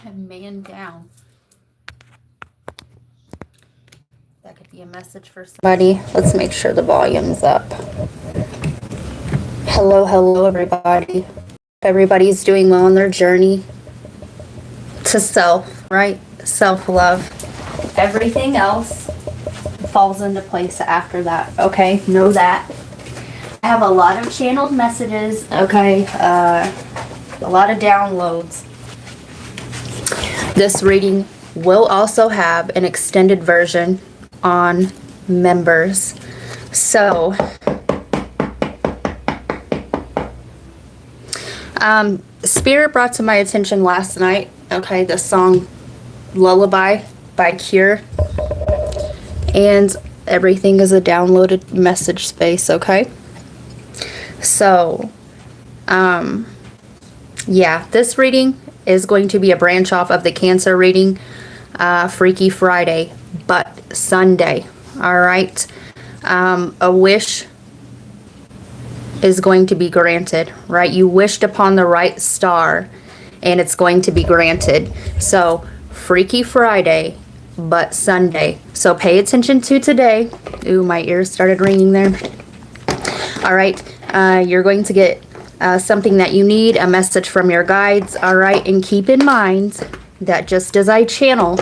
Man down. That could be a message for somebody. Let's make sure the volume's up. Hello, everybody. Everybody's doing well on their journey to self, right? Self-love. Everything else falls into place after that, okay? Know that. I have a lot of channeled messages, okay? A lot of downloads. This reading will also have an extended version on members. So, Spirit brought to my attention last night, okay, the song Lullaby by Cure. And everything is a downloaded message space, okay? So, yeah, this reading is going to be a branch off of the Cancer reading, Freaky Friday, but Sunday, all right? A wish is going to be granted, right? You wished upon the right star, and it's going to be granted. So, Freaky Friday, but Sunday. So, pay attention to today. Ooh, my ears started ringing there. All right, you're going to get something that you need, a message from your guides, all right? And keep in mind that just as I channel,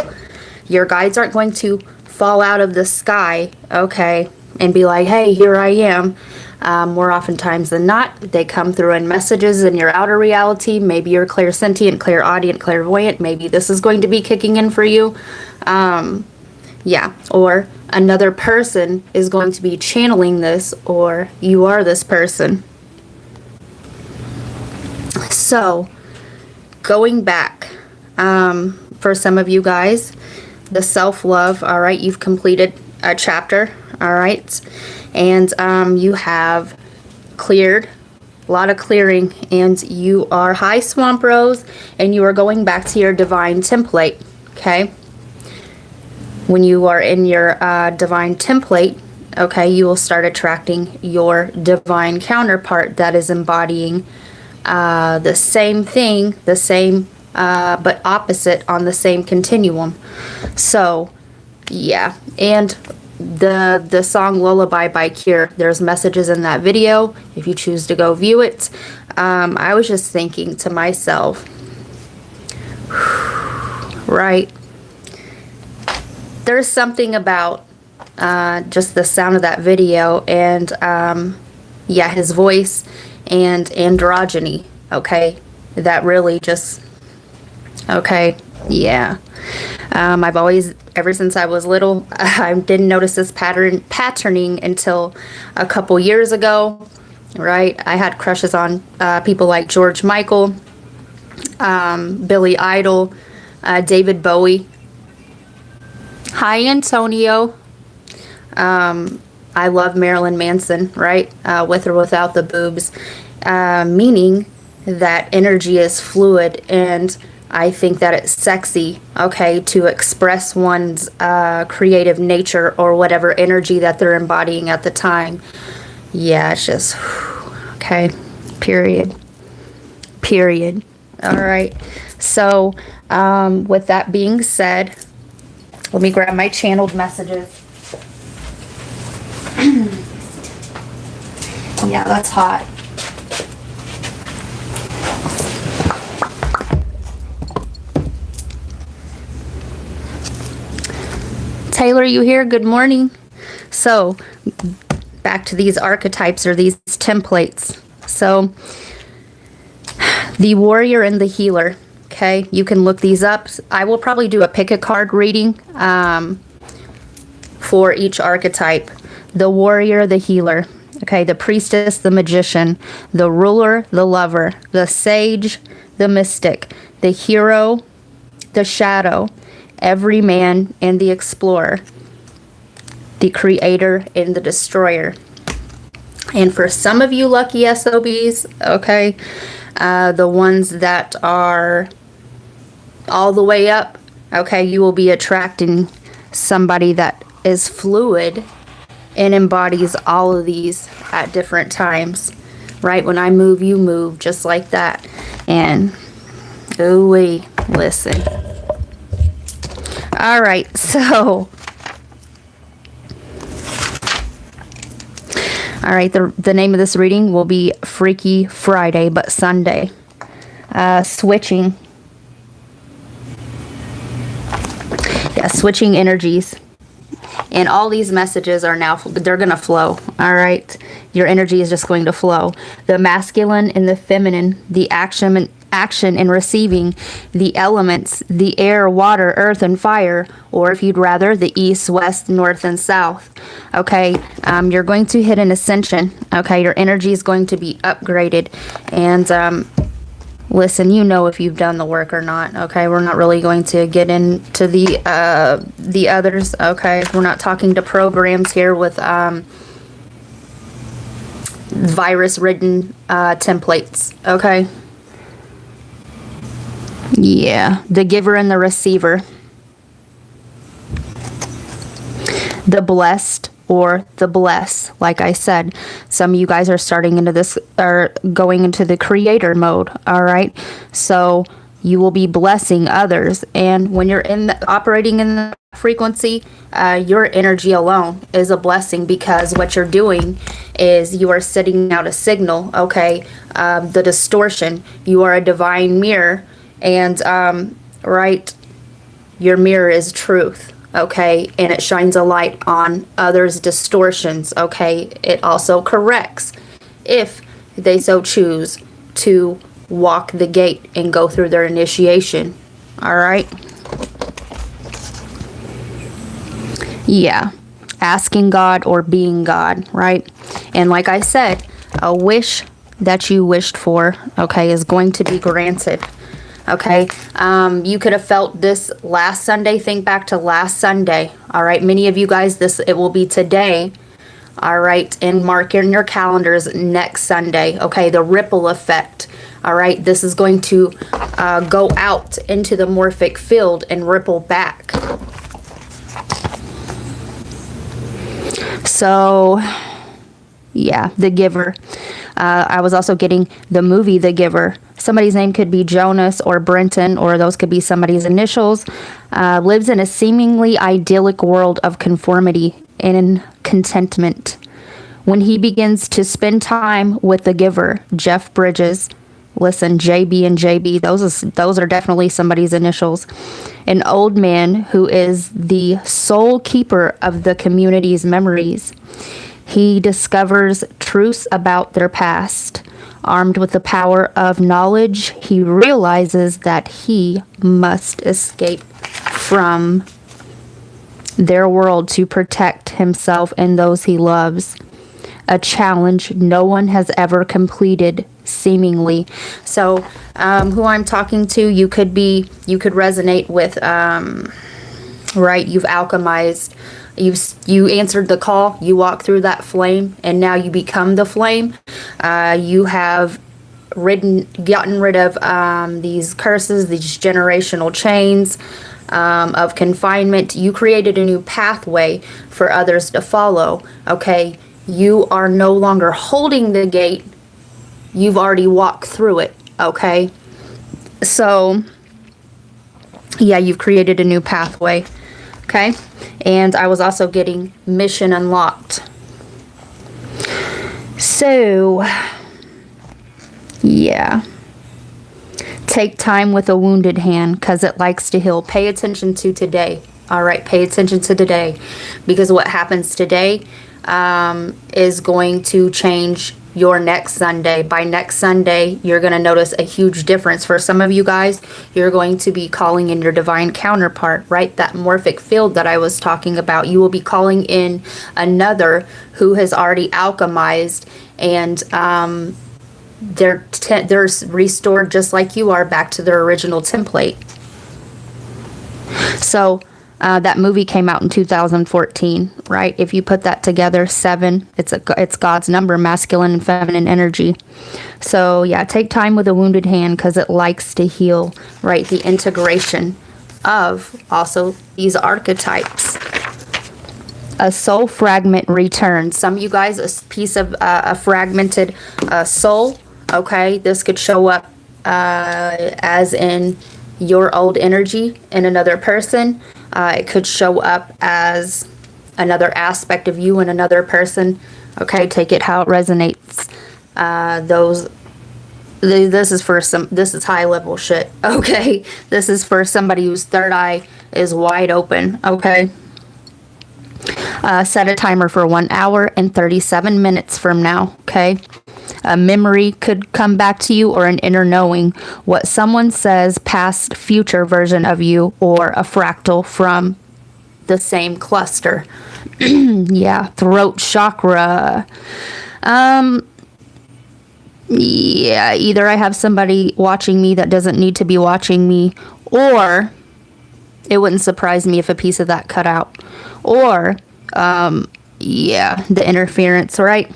your guides aren't going to fall out of the sky, okay, and be like, hey, here I am. More oftentimes than not, they come through in messages in your outer reality. Maybe you're clairsentient, clairaudient, clairvoyant. Maybe this is going to be kicking in for you. Yeah, or another person is going to be channeling this, or you are this person. So, going back, for some of you guys, the self-love, all right, you've completed a chapter, all right, and you have cleared, a lot of clearing, and you are high swamp rose, and you are going back to your divine template, okay? When you are in your divine template, okay, you will start attracting your divine counterpart that is embodying the same thing, the same, but opposite on the same continuum. So, yeah, and the song Lullaby by Cure, there's messages in that video if you choose to go view it. I was just thinking to myself, right, there's something about just the sound of that video and yeah, his voice and androgyny, okay, that really just, okay, yeah. I've always, ever since I was little, I didn't notice this patterning until a couple years ago, right? I had crushes on people like George Michael, Billy Idol, David Bowie. Hi, Antonio. I love Marilyn Manson, right? With or without the boobs, meaning that energy is fluid, and I think that it's sexy, okay, to express one's creative nature or whatever energy that they're embodying at the time. Yeah, it's just, okay, period. All right. So, with that being said, let me grab my channeled messages. Yeah, that's hot. Taylor, you here? Good morning. So, back to these archetypes or these templates. So, the warrior and the healer. Okay, you can look these up. I will probably do a pick a card reading for each archetype. The warrior, the healer. Okay, the priestess, the magician, the ruler, the lover, the sage, the mystic, the hero, the shadow, every man, and the explorer, the creator and the destroyer. And for some of you lucky SOBs, okay, the ones that are all the way up, okay, you will be attracting somebody that is fluid and embodies all of these at different times, right? When I move, you move, just like that. And ooh-wee, Listen. All right, so. All right, the name of this reading will be Freaky Friday, but Sunday. Switching. Yeah, switching energies. And all these messages are now, they're going to flow, all right? Your energy is just going to flow. The masculine and the feminine, the action in receiving, the elements, the air, water, earth, and fire, or if you'd rather, the east, west, north, and south, okay? You're going to hit an ascension, okay? Your energy is going to be upgraded, and listen, you know if you've done the work or not, okay? We're not really going to get into the others, okay? We're not talking to programs here with virus-ridden templates, okay? Yeah, the giver and the receiver. The blessed or the bless, like I said. Some of you guys are starting into this, or going into the creator mode, all right? So you will be blessing others. And when you're operating in the frequency, your energy alone is a blessing, because what you're doing is you are sending out a signal, okay? The distortion. You are a divine mirror. And, right, your mirror is truth, okay? And it shines a light on others' distortions, okay? It also corrects if they so choose to walk the gate and go through their initiation, all right? Yeah, asking God or being God, right? And like I said, a wish that you wished for, okay, is going to be granted. Okay, you could have felt this last Sunday. Think back to last Sunday. All right, many of you guys, it will be today. All right, and mark in your calendars next Sunday. Okay, the ripple effect. All right, this is going to go out into the morphic field and ripple back. So, yeah, the giver. I was also getting the movie The Giver. Somebody's name could be Jonas or Brenton, or those could be somebody's initials. Lives in a seemingly idyllic world of conformity and contentment. When he begins to spend time with the giver, Jeff Bridges, listen, JB and JB, those are definitely somebody's initials. An old man who is the sole keeper of the community's memories. He discovers truths about their past. Armed with the power of knowledge, he realizes that he must escape from their world to protect himself and those he loves. A challenge no one has ever completed, seemingly. So, who I'm talking to, you could resonate with, right? You've alchemized. You answered the call, you walk through that flame, and now you become the flame. You have gotten rid of these curses, these generational chains of confinement. You created a new pathway for others to follow, okay? You are no longer holding the gate. You've already walked through it, okay? So, yeah, you've created a new pathway. Okay, and I was also getting mission unlocked. So, yeah. Take time with a wounded hand, because it likes to heal. Pay attention to today. All right, pay attention to today, because what happens today is going to change your next Sunday. By next Sunday, you're going to notice a huge difference. For some of you guys, you're going to be calling in your divine counterpart, right? That morphic field that I was talking about. You will be calling in another who has already alchemized, and they're restored just like you are back to their original template. So that movie came out in 2014, right? If you put that together, 7, it's God's number, masculine and feminine energy. So yeah, take time with a wounded hand, because it likes to heal, right? The integration of also these archetypes. A soul fragment returns. Some of you guys, a piece of a fragmented soul, okay? This could show up as in your old energy in another person. It could show up as another aspect of you in another person. Okay, take it how it resonates. This is high level shit. Okay, this is for somebody whose third eye is wide open. Okay. Set a timer for 1 hour and 37 minutes from now. Okay. A memory could come back to you, or an inner knowing. What someone says, past, future version of you, or a fractal from the same cluster. Yeah, throat chakra. Yeah, either I have somebody watching me that doesn't need to be watching me, or it wouldn't surprise me if a piece of that cut out. Or, yeah, the interference, right?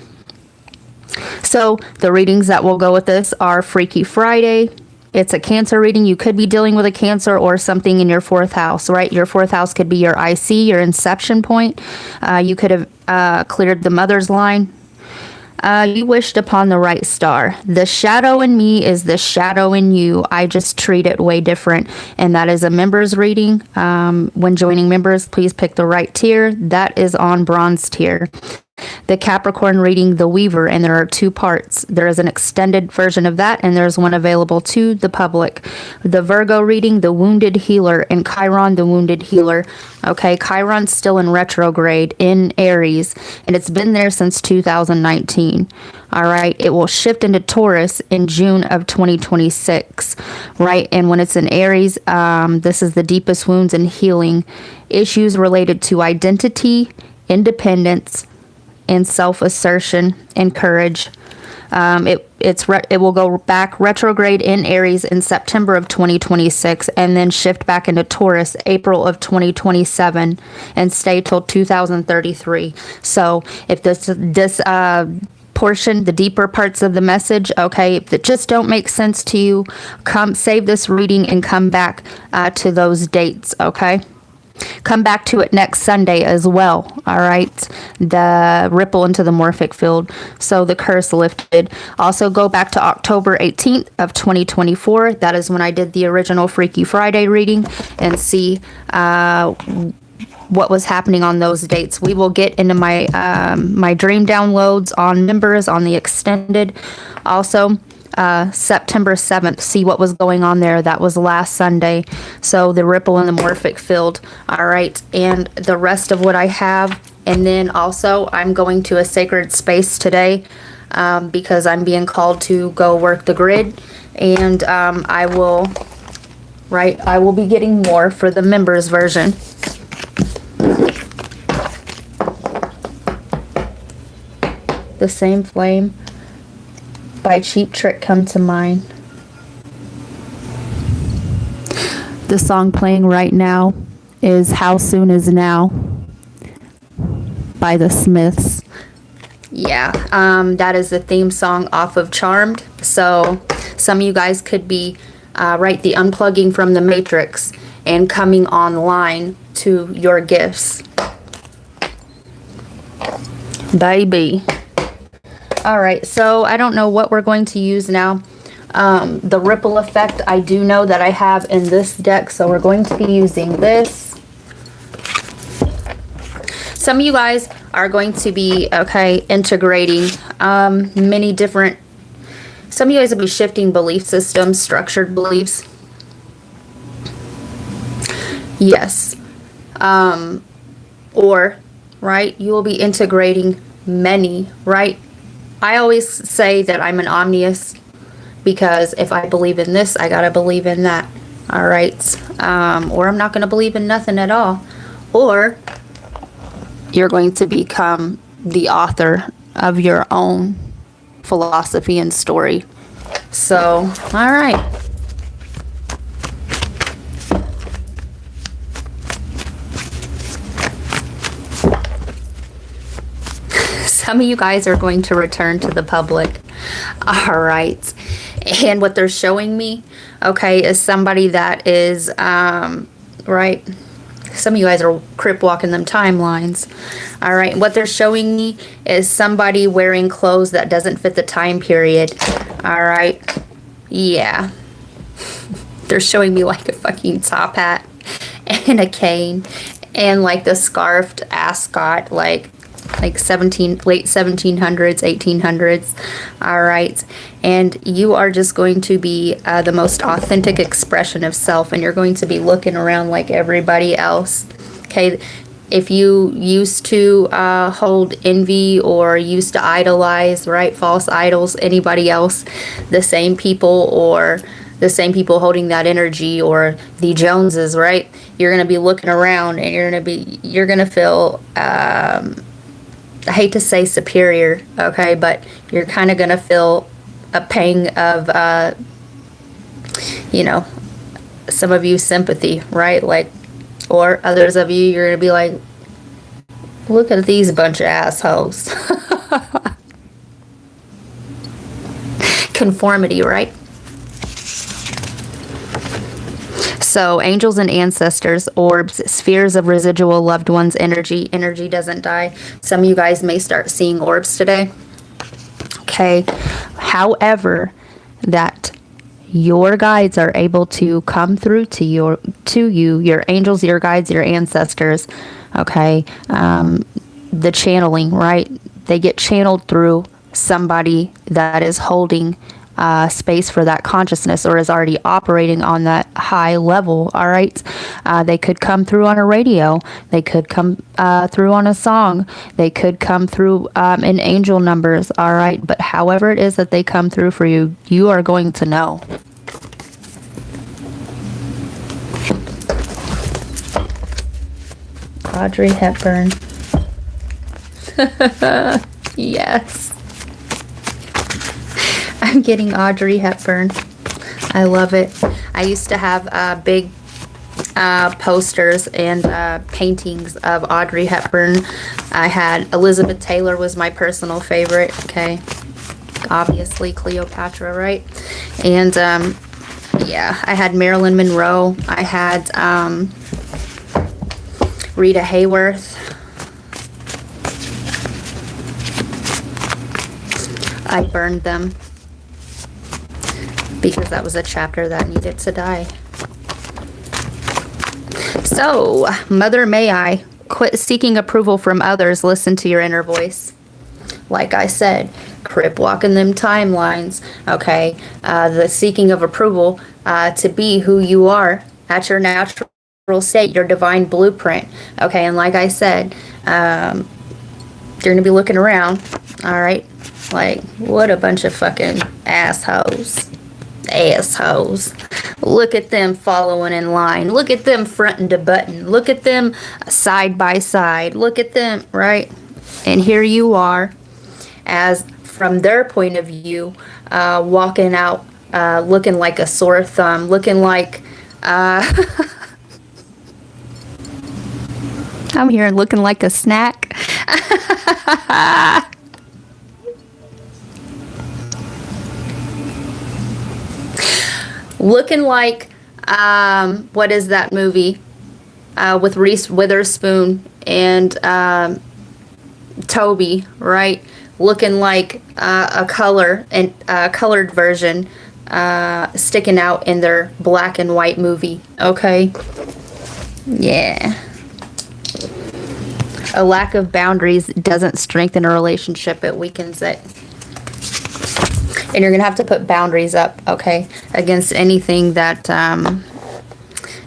So the readings that will go with this are Freaky Friday. It's a Cancer reading. You could be dealing with a Cancer or something in your fourth house, right? Your fourth house could be your IC, your inception point. You could have cleared the mother's line. You wished upon the right star. The shadow in me is the shadow in you. I just treat it way different. And that is a members reading. When joining members, please pick the right tier. That is on bronze tier. The Capricorn reading, the Weaver, and there are 2 parts. There is an extended version of that, and there's one available to the public. The Virgo reading, the Wounded Healer, and Chiron, the Wounded Healer. Okay, Chiron's still in retrograde in Aries, and it's been there since 2019. All right, it will shift into Taurus in June of 2026, right? And when it's in Aries, this is the deepest wounds and healing issues related to identity, independence, and self-assertion and courage. It will go back retrograde in Aries in September of 2026, and then shift back into Taurus April of 2027 and stay till 2033. So if this portion, the deeper parts of the message, okay, that just don't make sense to you, come save this reading and come back to those dates, okay? Come back to it next Sunday as well, all right? The ripple into the morphic field. So the curse lifted. Also go back to October 18th of 2024. That is when I did the original Freaky Friday reading, and see what was happening on those dates. We will get into my my dream downloads on members on the extended. Also, September 7th, see what was going on there. That was last Sunday. So the ripple in the morphic field. All right. And the rest of what I have. And then also I'm going to a sacred space today because I'm being called to go work the grid. And I will be getting more for the members version. The Same Flame by Cheap Trick come to mind. The song playing right now is How Soon Is Now by the Smiths. Yeah, that is the theme song off of Charmed. So some of you guys could be the unplugging from the Matrix and coming online to your gifts. Baby. All right, so I don't know what we're going to use now. The ripple effect, I do know that I have in this deck, so we're going to be using this. Some of you guys are going to be, integrating many different, some of you guys will be shifting belief systems, structured beliefs. Yes. Or, you will be integrating many, I always say that I'm an omnius because if I believe in this, I gotta believe in that. All right. Or I'm not gonna believe in nothing at all. Or you're going to become the author of your own philosophy and story. So, all right. Some of you guys are going to return to the public. All right. And what they're showing me, is somebody that is, Some of you guys are crip walking them timelines. All right. What they're showing me is somebody wearing clothes that doesn't fit the time period. All right. Yeah. They're showing me like a fucking top hat and a cane and like the scarfed ascot, like late 1700s, 1800s. All right. And you are just going to be the most authentic expression of self, and you're going to be looking around like everybody else. Okay. If you used to hold envy or used to idolize, right, false idols, anybody else, the same people holding that energy, or the Joneses, right? You're going to be looking around and you're going to feel, I hate to say superior, okay, but you're kind of going to feel a pang of, some of you sympathy, right? Like, or others of you, you're going to be like, look at these bunch of assholes. Conformity, right? So, angels and ancestors, orbs, spheres of residual loved ones, energy. Energy doesn't die. Some of you guys may start seeing orbs today. Okay. However, that your guides are able to come through to you, your angels, your guides, your ancestors. Okay. The channeling, right? They get channeled through somebody that is holding space for that consciousness, or is already operating on that high level. All right. They could come through on a radio. They could come through on a song. They could come through in angel numbers. All right. But however it is that they come through for you, you are going to know. Audrey Hepburn. Yes. I'm getting Audrey Hepburn. I love it. I used to have big posters and paintings of Audrey Hepburn. I had Elizabeth Taylor was my personal favorite. Okay. Obviously Cleopatra, right? And yeah, I had Marilyn Monroe. I had Rita Hayworth. I burned them because that was a chapter that needed to die. So, Mother, may I quit seeking approval from others, listen to your inner voice. Like I said, crip walking them timelines, okay? The seeking of approval to be who you are at your natural state, your divine blueprint, okay? And like I said, you're going to be looking around, all right? Like, what a bunch of fucking assholes. Look at them following in line. Look at them fronting to button. Look at them side by side. Look at them, right? And here you are, as from their point of view, walking out looking like a sore thumb, looking like I'm here looking like a snack. Looking like, what is that movie with Reese Witherspoon and Toby, right? Looking like a colored version sticking out in their black and white movie, okay? Yeah. A lack of boundaries doesn't strengthen a relationship, it weakens it. And you're going to have to put boundaries up, okay, against anything that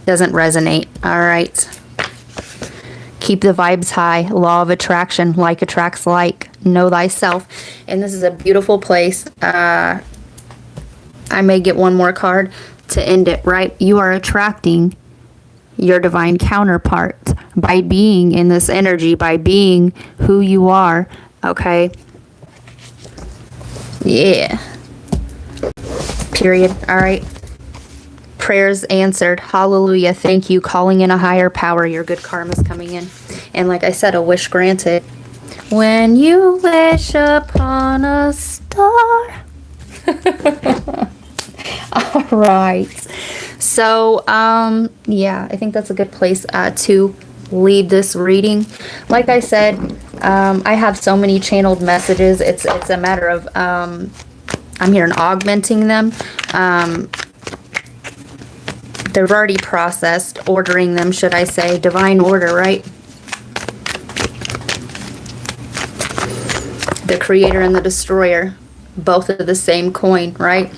doesn't resonate, all right? Keep the vibes high. Law of attraction, like attracts like. Know thyself. And this is a beautiful place. I may get one more card to end it, right? You are attracting your divine counterpart by being in this energy, by being who you are, okay? Yeah. Period. All right. Prayers answered. Hallelujah. Thank you. Calling in a higher power. Your good karma's coming in. And like I said, a wish granted. When you wish upon a star. All right. So, yeah, I think that's a good place to leave this reading. Like I said, I have so many channeled messages. It's a matter of I'm here and augmenting them. They've already processed, ordering them, should I say. Divine order, right? The creator and the destroyer, both of the same coin, right?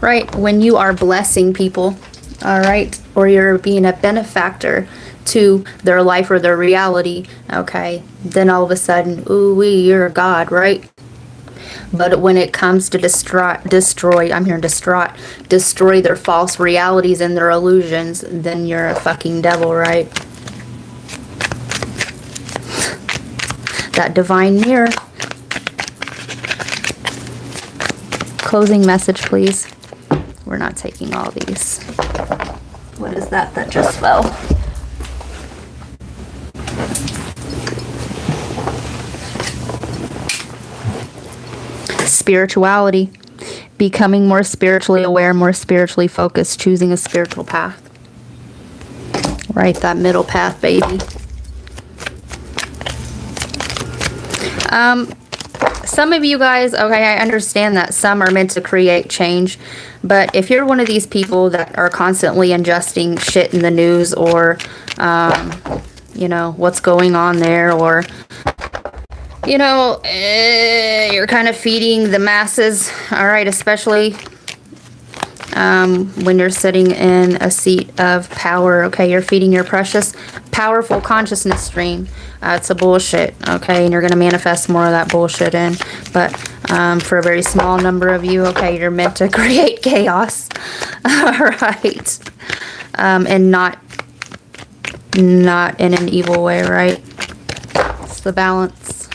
Right, when you are blessing people, all right, or you're being a benefactor to their life or their reality, okay, then all of a sudden, ooh-wee, you're a god, right? But when it comes to destroy their false realities and their illusions, then you're a fucking devil, right? That divine mirror. Closing message, please. We're not taking all these. What is that just fell? Spirituality. Becoming more spiritually aware, more spiritually focused, choosing a spiritual path. Right, that middle path, baby. Some of you guys, okay, I understand that some are meant to create change, but if you're one of these people that are constantly ingesting shit in the news, or, you know, what's going on there, or, you know, you're kind of feeding the masses, all right, especially when you're sitting in a seat of power, okay, you're feeding your precious, powerful consciousness stream. It's a bullshit, okay, and you're going to manifest more of that bullshit in, but for a very small number of you, okay, you're meant to create chaos, all right, and not in an evil way, right? It's the balance.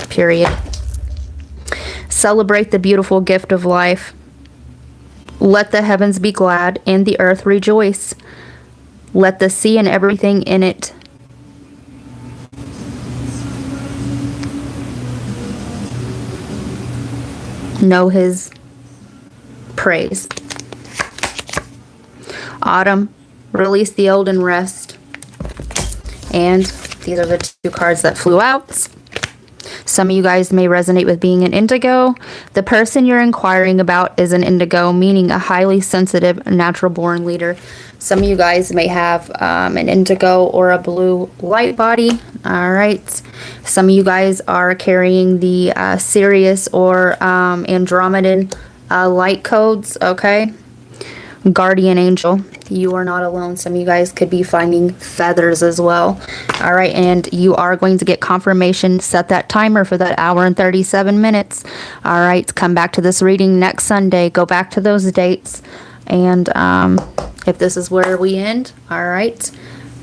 Period. Celebrate the beautiful gift of life. Let the heavens be glad and the earth rejoice. Let the sea and everything in it know his praise. Autumn, release the old and rest. And these are the two cards that flew out. Some of you guys may resonate with being an indigo. The person you're inquiring about is an indigo, meaning a highly sensitive, natural-born leader. Some of you guys may have an indigo or a blue light body. All right. Some of you guys are carrying the Sirius or Andromedan light codes. Okay. Guardian angel. You are not alone. Some of you guys could be finding feathers as well. All right, and you are going to get confirmation. Set that timer for that hour and 37 minutes. All right, come back to this reading next Sunday. Go back to those dates. And if this is where we end, all right,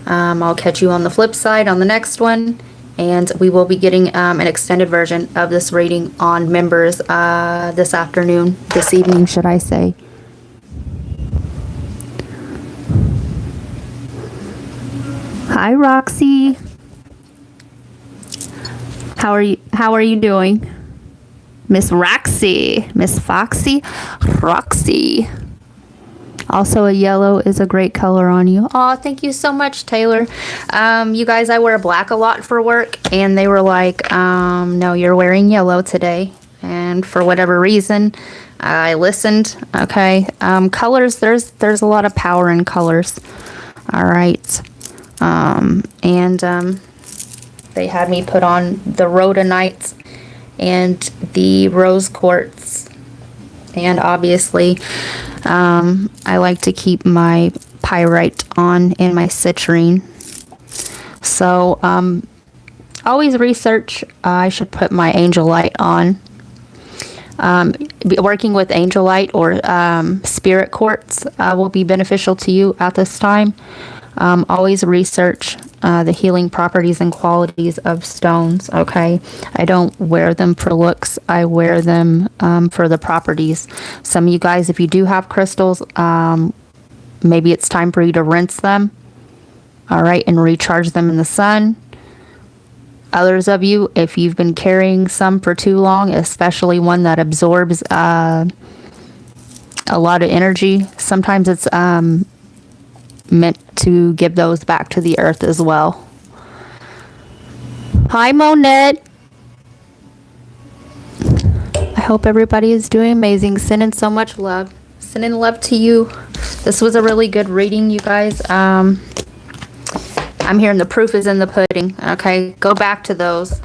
I'll catch you on the flip side on the next one. And we will be getting an extended version of this reading on members this afternoon, this evening, should I say. Hi, Roxy. How are you doing? Miss Roxy. Miss Foxy. Roxy. Also, a yellow is a great color on you. Oh, thank you so much, Taylor. You guys, I wear black a lot for work, and they were like, no, you're wearing yellow today. And for whatever reason, I listened. Okay. Colors, there's a lot of power in colors. All right. They had me put on the rhodonite and the rose quartz, and obviously I like to keep my pyrite on and my citrine. So always research. I should put my angelite on. Working with angelite or spirit quartz will be beneficial to you at this time. Always research the healing properties and qualities of stones, okay? I don't wear them for looks. I wear them for the properties. Some of you guys, if you do have crystals, maybe it's time for you to rinse them, all right, and recharge them in the sun. Others of you, if you've been carrying some for too long, especially one that absorbs a lot of energy, sometimes it's meant to give those back to the earth as well. Hi, Monette. I hope everybody is doing amazing. Sending so much love. Sending love to you. This was a really good reading, you guys. I'm hearing the proof is in the pudding. Okay, go back to those.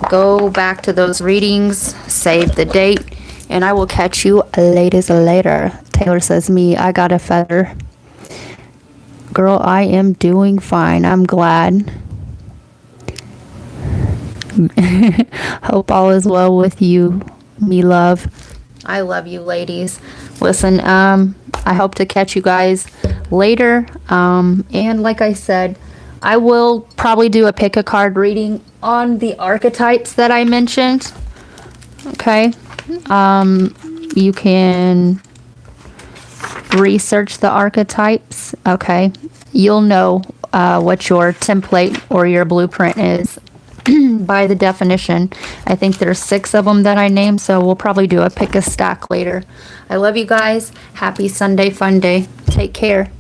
Go back to those readings. Save the date. And I will catch you ladies later. Taylor says, me, I got a feather. Girl, I am doing fine. I'm glad. Hope all is well with you, me love. I love you, ladies. Listen, I hope to catch you guys later. And like I said, I will probably do a pick a card reading on the archetypes that I mentioned. Okay. You can research the archetypes. Okay. You'll know what your template or your blueprint is by the definition. I think there's 6 of them that I named, so we'll probably do a pick a stack later. I love you guys. Happy Sunday fun day. Take care.